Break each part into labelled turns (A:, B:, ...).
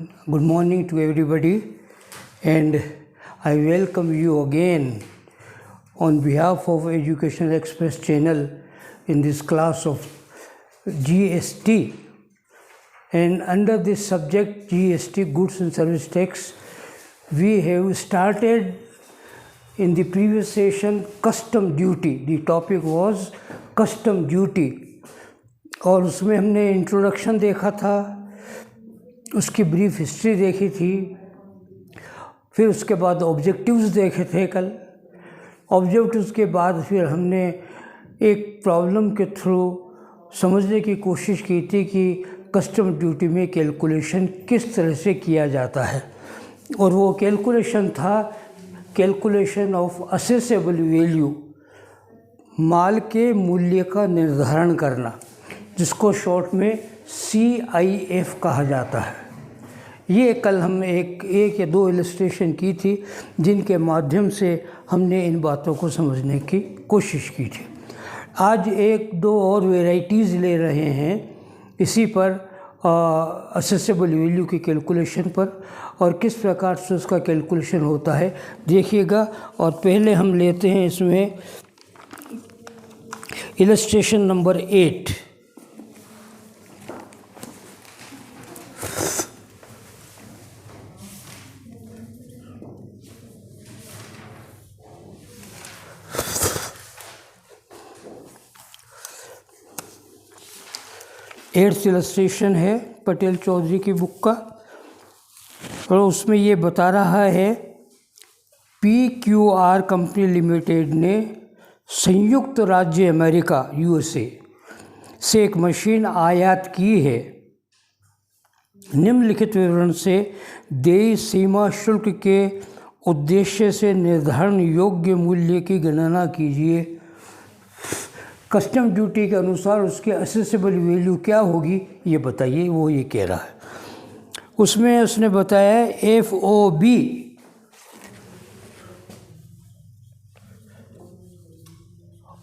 A: Good morning to everybody, and I welcome you again on behalf of Educational Express channel in this class of GST. And under this subject, GST, Goods and Service Tax, we have started in the previous session custom duty. The topic was custom duty, और उसमें हमने introduction देखा था, उसकी brief history देखी थी, फिर उसके बाद ऑब्जेक्टिव्स देखे थे कल। ऑब्जेक्टिव्स के बाद फिर हमने एक प्रॉब्लम के थ्रू समझने की कोशिश की थी कि कस्टम ड्यूटी में कैलकुलेशन किस तरह से किया जाता है, और वो कैलकुलेशन था कैलकुलेशन ऑफ असेसेबल वैल्यू, माल के मूल्य का निर्धारण करना, जिसको शॉर्ट में CIF कहा जाता है। ये कल हम एक या दो इलस्ट्रेशन की थी, जिनके माध्यम से हमने इन बातों को समझने की कोशिश की थी। आज एक दो और वेराइटीज़ ले रहे हैं इसी पर, असेसेबल वैल्यू की कैलकुलेशन पर, और किस प्रकार से उसका कैलकुलेशन होता है देखिएगा। और पहले हम लेते हैं इसमें इलस्ट्रेशन नंबर 8। एट्थ इलस्ट्रेशन है पटेल चौधरी की बुक का, और उसमें ये बता रहा है PQR कंपनी लिमिटेड ने संयुक्त राज्य अमेरिका USA से एक मशीन आयात की है। निम्नलिखित विवरण से देय सीमा शुल्क के उद्देश्य से निर्धारण योग्य मूल्य की गणना कीजिए। कस्टम ड्यूटी के अनुसार उसकी असेसेबल वैल्यू क्या होगी ये बताइए, वो ये कह रहा है। उसमें उसने बताया FOB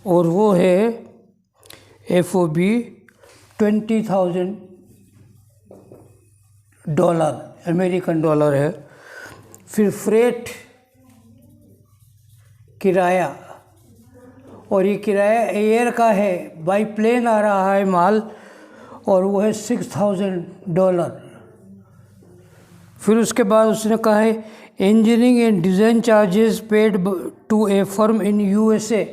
A: और वो है FOB $20,000 अमेरिकन डॉलर है। फिर फ्रेट किराया, और ये किराया एयर का है, बाई प्लेन आ रहा है माल, और वो है $6,000। फिर उसके बाद उसने कहा है engineering and design charges paid to a firm in USA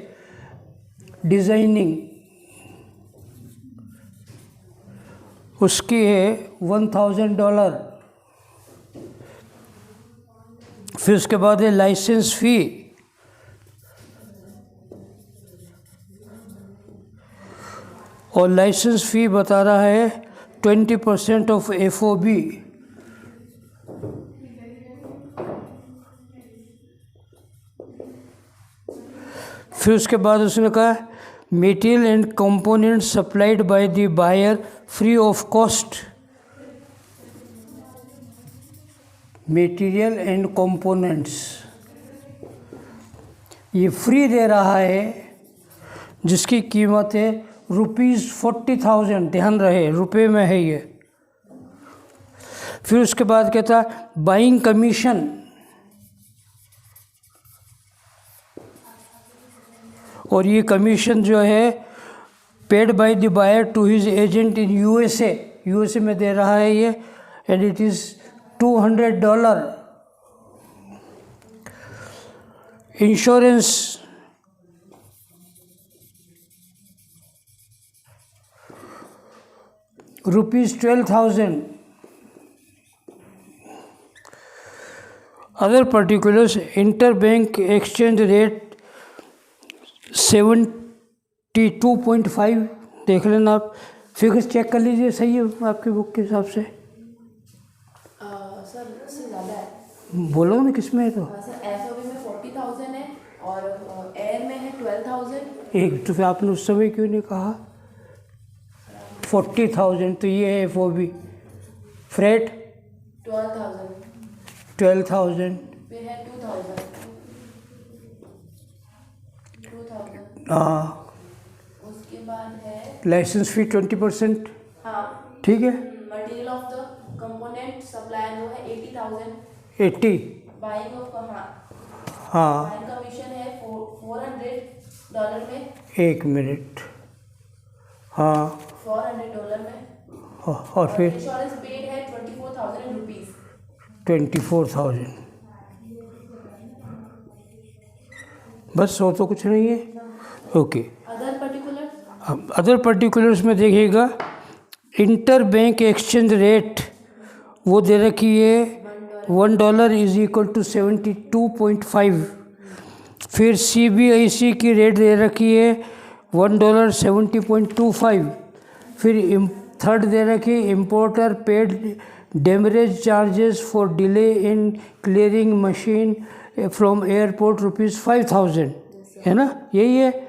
A: designing, उसकी है $1,000। फिर उसके बाद है लाइसेंस फ़ी, और लाइसेंस फ़ी बता रहा है 20% ऑफ FOB। फिर उसके बाद उसने कहा material and component supplied by the buyer free of cost. Material and components ये फ्री दे रहा है, जिसकी कीमत है ₹40,000। ध्यान रहे रुपए में है ये। फिर उसके बाद कहता बाइंग कमीशन, और ये कमीशन जो है paid by the buyer to his agent in USA में दे रहा है ये, and it is $200। Insurance ₹12,000। Other particulars interbank exchange rate 72.5। देख लेना आप, फिगर्स चेक कर लीजिए, सही है आपकी बुक के हिसाब से।
B: सर उससे ज़्यादा है।
A: बोलो ना किस में है तो।
B: सर FOB में 40,000 है और एयर में है 12,000।
A: एक तो फिर आपने उस समय क्यों नहीं कहा 40,000? तो ये है FOB। फ्रेट 12,000
B: फिर है 2,000।
A: हाँ,
B: उसके बाद है
A: लाइसेंस फ़ी 20%।
B: हाँ
A: ठीक है।
B: Material of the component supply वो है 80,000।
A: 80।
B: बाइंग ऑफ
A: हाँ
B: बाइंग कमीशन है $400 में।
A: एक मिनट। हाँ
B: $400 में।
A: और फिर
B: इंश्योरेंस पेड है 24,000 रुपीज़।
A: 24,000। बस और तो कुछ नहीं है। Okay.
B: Other particular
A: other particulars में देखिएगा, इंटर बैंक एक्सचेंज रेट वो दे रखी है $1 इज इक्वल टू 72.5। फिर CBIC की रेट दे रखी है $1 70.25। फिर थर्ड दे रखी है importer paid demurrage charges for delay in clearing machine from airport ₹5,000, है ना, यही है।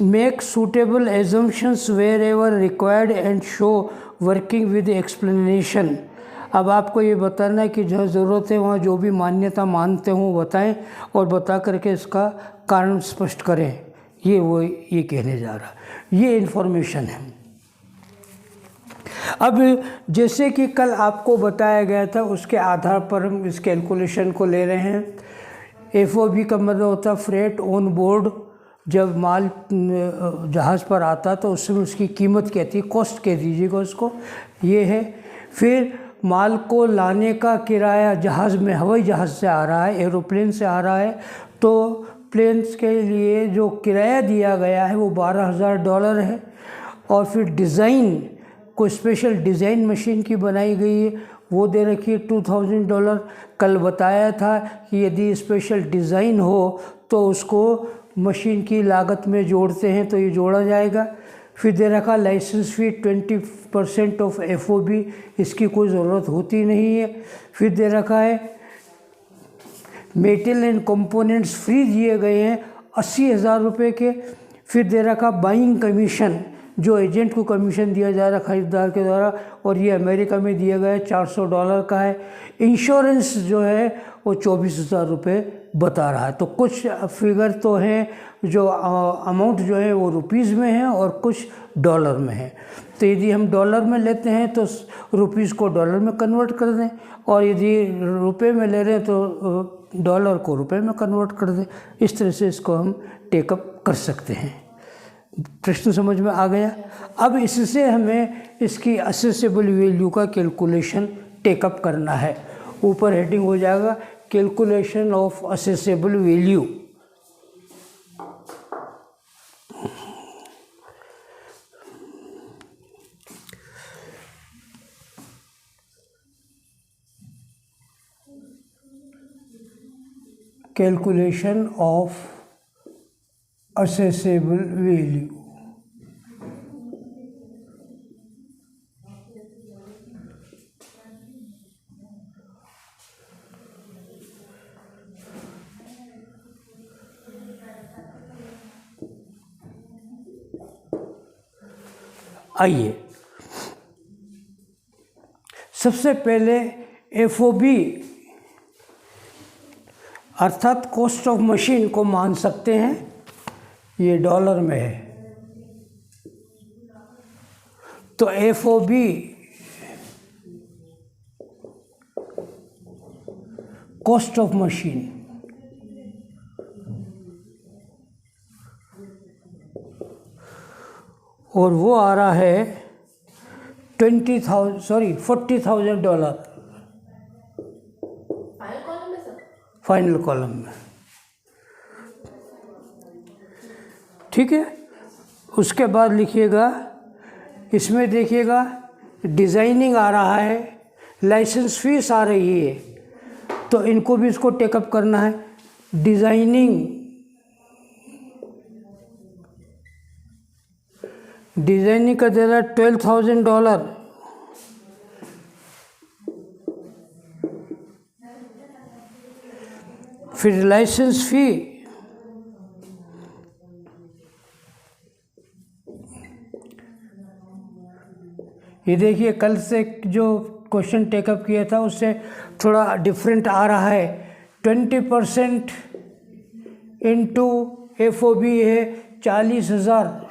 A: Make suitable assumptions wherever required and show working with explanation. अब आपको ये बताना है कि जहाँ ज़रूरत है वहाँ जो भी मान्यता मानते हों बताएं और बता करके इसका कारण स्पष्ट करें। ये कहने जा रहा, ये इन्फॉर्मेशन है। अब जैसे कि कल आपको बताया गया था, उसके आधार पर हम इस कैलकुलेशन को ले रहे हैं। FOB का मतलब होता है फ्रेट ऑन बोर्ड। जब माल जहाज़ पर आता तो उसमें उसकी कीमत क्या थी, कॉस्ट कह दीजिएगा उसको, ये है। फिर माल को लाने का किराया, जहाज़ में हवाई जहाज़ से आ रहा है, एरोप्लेन से आ रहा है, तो प्लेन्स के लिए जो किराया दिया गया है वो $12,000 है। और फिर डिज़ाइन, कोई स्पेशल डिज़ाइन मशीन की बनाई गई है वो दे रखी है $2,000। कल बताया था कि यदि स्पेशल डिज़ाइन हो तो उसको मशीन की लागत में जोड़ते हैं तो ये जोड़ा जाएगा। फिर दे रखा लाइसेंस फ़ी 20% ऑफ FOB, इसकी कोई ज़रूरत होती नहीं है। फिर दे रखा है मेटेरियल एंड कंपोनेंट्स फ्री दिए गए हैं 80,000 रुपये के। फिर दे रखा बाइंग कमीशन, जो एजेंट को कमीशन दिया जा रहा है खरीदार के द्वारा, और ये अमेरिका में दिया गया है $400 का है। इंश्योरेंस जो है वो 24,000 रुपये बता रहा है। तो कुछ फिगर तो हैं जो अमाउंट जो है वो रुपीज़ में है और कुछ डॉलर में है। तो यदि हम डॉलर में लेते हैं तो रुपीज़ को डॉलर में कन्वर्ट कर दें, और यदि रुपए में ले रहे हैं तो डॉलर को रुपए में कन्वर्ट कर दें। इस तरह से इसको हम टेकअप कर सकते हैं। प्रश्न समझ में आ गया। अब इससे हमें इसकी असेसेबल वैल्यू का कैलकुलेशन टेकअप करना है। ऊपर हेडिंग हो जाएगा calculation of accessible value. Calculation of assessable value। आइए सबसे पहले FOB अर्थात कॉस्ट ऑफ मशीन को मान सकते हैं, ये डॉलर में है। तो FOB कॉस्ट ऑफ मशीन और वो आ रहा है $40,000 फाइनल कॉलम में। ठीक है। उसके बाद लिखिएगा, इसमें देखिएगा डिज़ाइनिंग आ रहा है, लाइसेंस फीस आ रही है, तो इनको भी इसको टेकअप करना है। डिज़ाइनिंग का दे रहा है $12,000। फिर लाइसेंस फ़ी ये देखिए, कल से जो क्वेश्चन टेकअप किया था उससे थोड़ा डिफरेंट आ रहा है। 20% इंटू FOB है 40,000,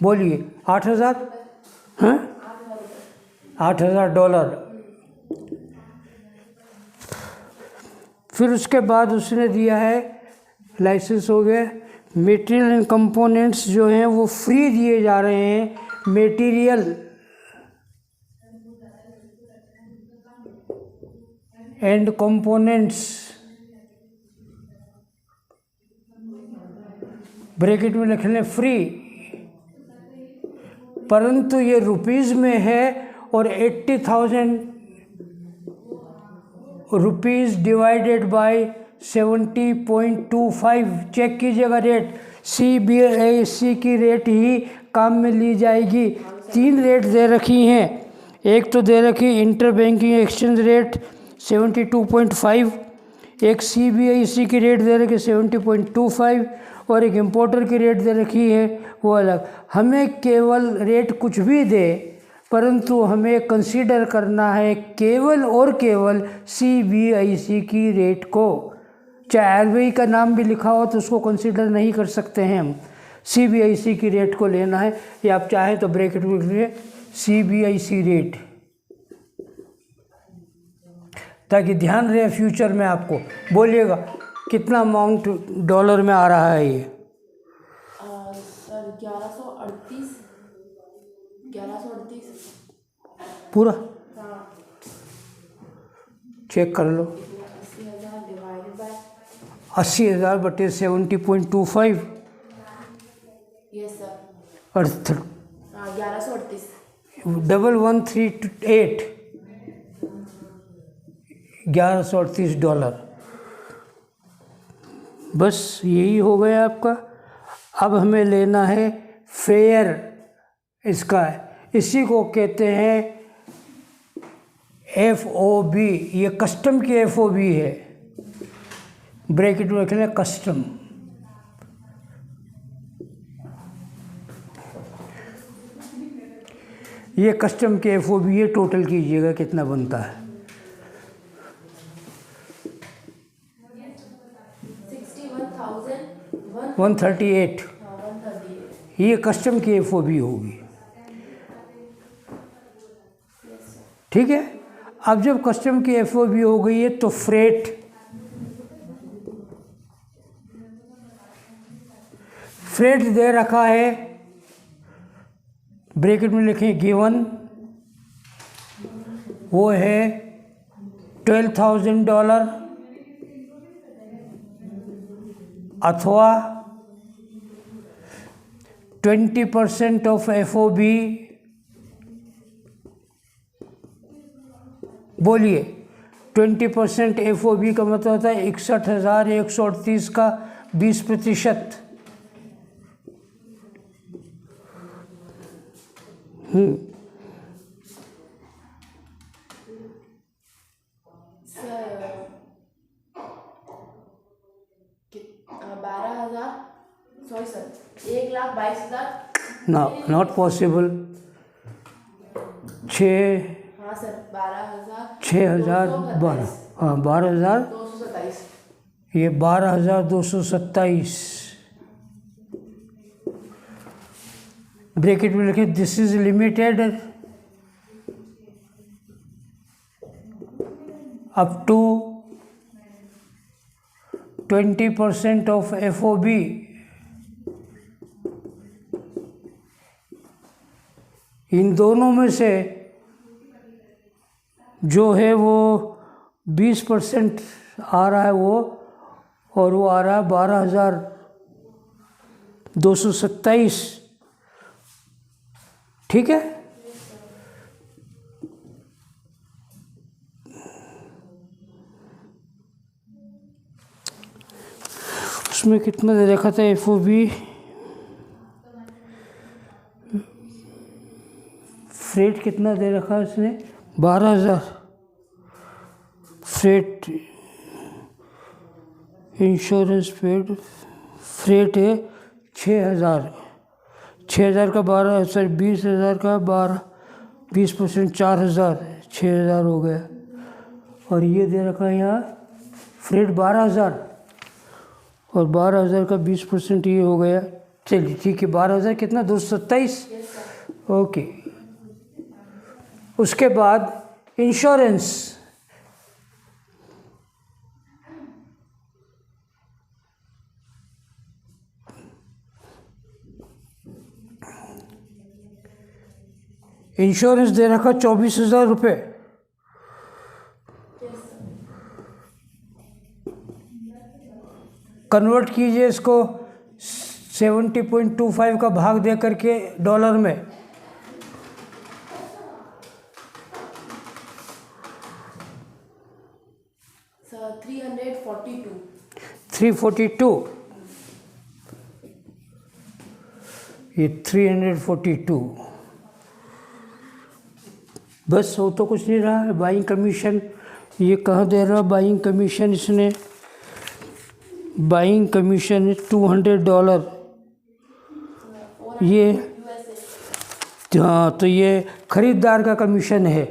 A: बोलिए 8,000, हाँ $8,000। फिर उसके बाद उसने दिया है, लाइसेंस हो गया। मटेरियल एंड कंपोनेंट्स जो हैं वो फ्री दिए जा रहे हैं। मटेरियल एंड कंपोनेंट्स ब्रैकेट में लिख लें फ्री, परंतु ये रुपीज़ में है और 80,000 रुपीज़ डिवाइडेड बाय 70.25। चेक कीजिएगा रेट, CBIC की रेट ही काम में ली जाएगी। 3 रेट दे रखी हैं, एक तो दे रखी इंटर बैंकिंग एक्सचेंज रेट 72.5, एक CBIC की रेट दे रखी 70.25 और एक इम्पोर्टर की रेट दे रखी है वो अलग। हमें केवल रेट कुछ भी दे, परंतु हमें कंसीडर करना है केवल और केवल CBIC की रेट को। चाहे RBI का नाम भी लिखा हो तो उसको कंसीडर नहीं कर सकते हैं हम, CBIC की रेट को लेना है। या आप चाहें तो ब्रैकेट में लिखिए CBIC रेट, ताकि ध्यान रहे फ्यूचर में आपको। बोलिएगा कितना अमाउंट डॉलर में आ रहा है ये?
B: सर 1138
A: पूरा
B: हाँ।
A: चेक कर लो।
B: 80,000 डिवाइडेड बाय
A: 80,000 बटे 70.25
B: यस सर,
A: अर्थ
B: 1138
A: 1138 $1138। बस यही हो गया आपका। अब हमें लेना है फेयर इसका, इसी को कहते हैं FOB। ये कस्टम की FOB है, ब्रैकेट में रखना कस्टम। ये कस्टम के FOB है। टोटल कीजिएगा कितना बनता है। 138। ये कस्टम की FOB होगी, ठीक है। अब जब कस्टम की FOB हो गई है तो फ्रेट दे रखा है, ब्रैकेट में लिखें गिवन, वो है $12,000 अथवा 20% ऑफ FOB। बोलिए 20% FOB का मतलब होता है 61,138 का 20%।
B: Sir 12,000 sorry sir 1,22,000
A: not possible. 6
B: हाँ सर 12,000
A: 6,012 हाँ 12,000
B: 227
A: ये 12,227। ब्रैकेट में लिखे this is limited up to 20% of FOB। इन दोनों में से जो है वो 20% आ रहा है वो, और वो आ रहा है 12,227, ठीक है। उसमें कितना दे रखा था FOB, फ्रेट कितना दे रखा है उसने 12,000, फ्रेट इंश्योरेंस पेड, फ्रेट है 6,000 का 12 सर 20,000 का 20% 4,000 6,000 हो गया। और ये दे रखा है यहाँ फ्रेट 12,000 और 12,000 का 20% ये हो गया। चलिए ठीक है 12,000 कितना 227। ओके उसके बाद इंश्योरेंस, इंश्योरेंस दे रखा 24,000 रुपये। कन्वर्ट कीजिए इसको 70.25 का भाग दे करके डॉलर में,
B: सर 342।
A: 342, ये 342, बस हो तो कुछ नहीं रहा है। बाइंग कमीशन ये कहाँ दे रहा, बाइंग कमीशन इसने, बाइंग कमीशन $200, ये हाँ, तो ये खरीदार का कमीशन है,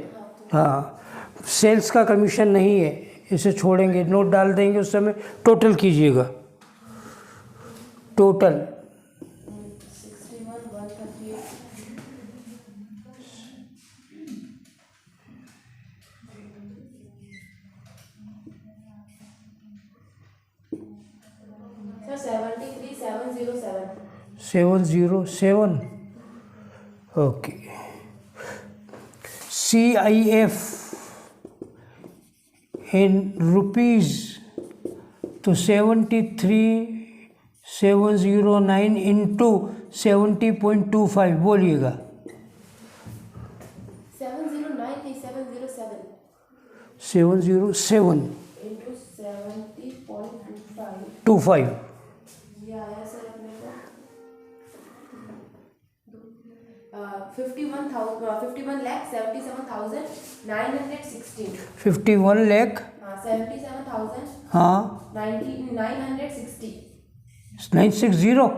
A: हाँ, सेल्स का कमीशन नहीं है। इसे छोड़ेंगे, नोट डाल देंगे, उस समय टोटल कीजिएगा, total
B: 61,138। Sir 73,707।
A: 707, okay. CIF in rupees तो 73,709 इंटू 70.25 बोलिएगा।
B: 709 नहीं, 707
A: 707
B: इंटू 70.25।
A: 25
B: ये आया सर अपने को 51,77,916।
A: 51 लाख,
B: हाँ 77,000
A: हाँ
B: 960।
A: 960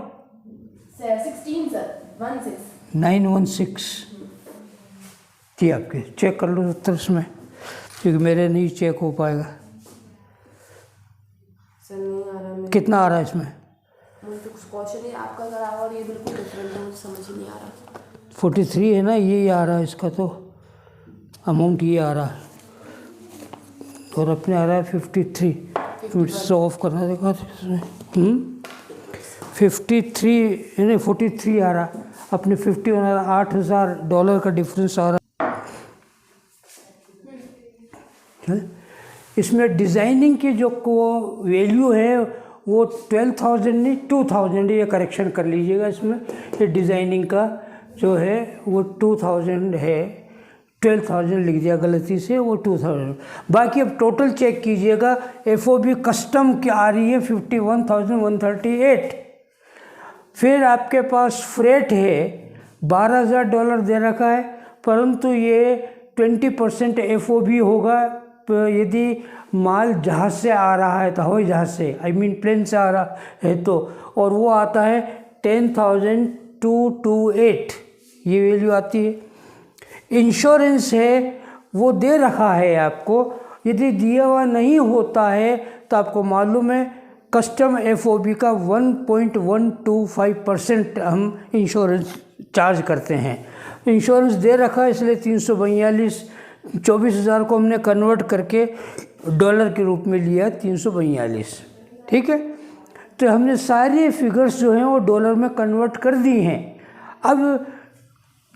B: सर 16 सर 16।
A: 916 जी, आपके चेक कर लो उत्तर इसमें, क्योंकि मेरे नहीं चेक हो पाएगा।
B: सर नहीं आ रहा,
A: कितना आ रहा है इसमें?
B: मुझे तो कुछ क्वेश्चन ही आपका करा हुआ और ये बिल्कुल डिफरेंट है, मुझे समझ ही नहीं आ रहा।
A: 43 है ना, ये आ रहा है इसका, तो अमाउंट ये आ रहा है, और अपने आ रहा है 53 मिनट से ऑफ करना देखा इसमें। 53 यानी 43 आ रहा, अपने 51 आ रहा, $8,000 का डिफरेंस आ रहा है। इसमें डिज़ाइनिंग की जो को वैल्यू है वो 12,000 नहीं 2,000, ये करेक्शन कर लीजिएगा इसमें। ये डिज़ाइनिंग का जो है वो 2,000 है, 12,000 लिख दिया गलती से, वो 2,000। बाकी अब टोटल चेक कीजिएगा। FOB कस्टम की आ रही है 51,138। फिर आपके पास फ्रेट है $12,000 दे रखा है, परंतु ये 20% FOB होगा यदि माल जहाज़ से आ रहा है, तो हवाई जहाज़ से, आई मीन प्लेन से आ रहा है तो, और वो आता है 10,228, ये वैल्यू आती है। इंश्योरेंस है वो दे रखा है आपको, यदि दिया हुआ नहीं होता है तो आपको मालूम है कस्टम FOB का 1.125% हम इंश्योरेंस चार्ज करते हैं। इंश्योरेंस दे रखा है, इसलिए 342, 24,000 को हमने कन्वर्ट करके डॉलर के रूप में लिया 342, ठीक है। तो हमने सारे फिगर्स जो हैं वो डॉलर में कन्वर्ट कर दी हैं। अब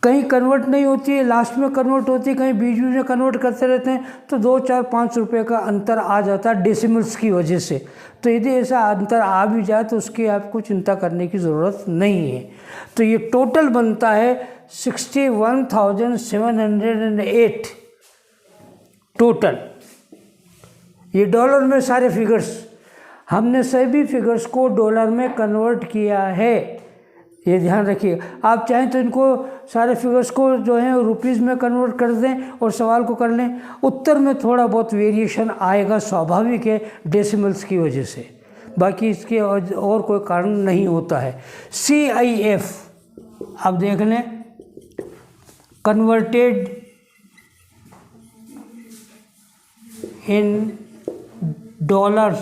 A: कहीं कन्वर्ट नहीं होती है, लास्ट में कन्वर्ट होती है, कहीं बीच बीच में कन्वर्ट करते रहते हैं, तो 2, 4, 5 रुपये का अंतर आ जाता है डेसिमल्स की वजह से। तो यदि ऐसा अंतर आ भी जाए तो उसकी आपको चिंता करने की ज़रूरत नहीं है। तो ये टोटल बनता है 61,708 टोटल। ये डॉलर में सारे फिगर्स, हमने सभी फिगर्स को डॉलर में कन्वर्ट किया है, ये ध्यान रखिए। आप चाहें तो इनको सारे फिगर्स को जो है रुपीज़ में कन्वर्ट कर दें और सवाल को कर लें, उत्तर में थोड़ा बहुत वेरिएशन आएगा, स्वाभाविक है डेसिमल्स की वजह से, बाकी इसके और कोई कारण नहीं होता है। CIF आप देख लें, कन्वर्टेड इन डॉलर्स,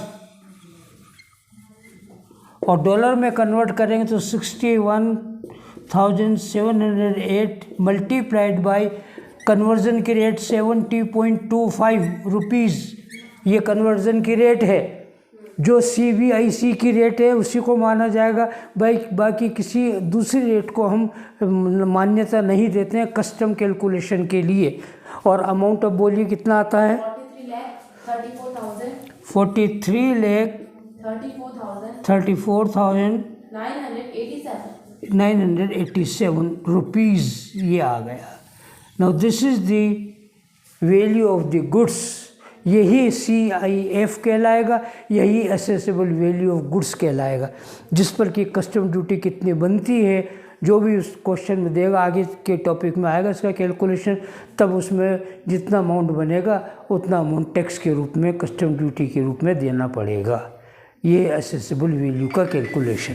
A: और डॉलर में कन्वर्ट करेंगे तो 61,708 मल्टीप्लाइड बाय कन्वर्जन की रेट 70.25 रुपीज़, ये कन्वर्जन की रेट है। जो CBIC की रेट है उसी को माना जाएगा, बाकी किसी दूसरी रेट को हम मान्यता नहीं देते हैं कस्टम कैलकुलेशन के लिए। और अमाउंट ऑफ बोलिए कितना आता है? 43,34,987 रुपीज़ ये आ गया। Now this is the value of the goods. यही CIF कहलाएगा, यही असेसेबल वैल्यू ऑफ गुड्स कहलाएगा, जिस पर कि कस्टम ड्यूटी कितनी बनती है जो भी उस क्वेश्चन में देगा, आगे के टॉपिक में आएगा इसका कैलकुलेशन, तब उसमें जितना अमाउंट बनेगा उतना अमाउंट टैक्स के रूप में, कस्टम ड्यूटी के रूप में देना पड़ेगा। ये असेसेबल वैल्यू का कैलकुलेशन।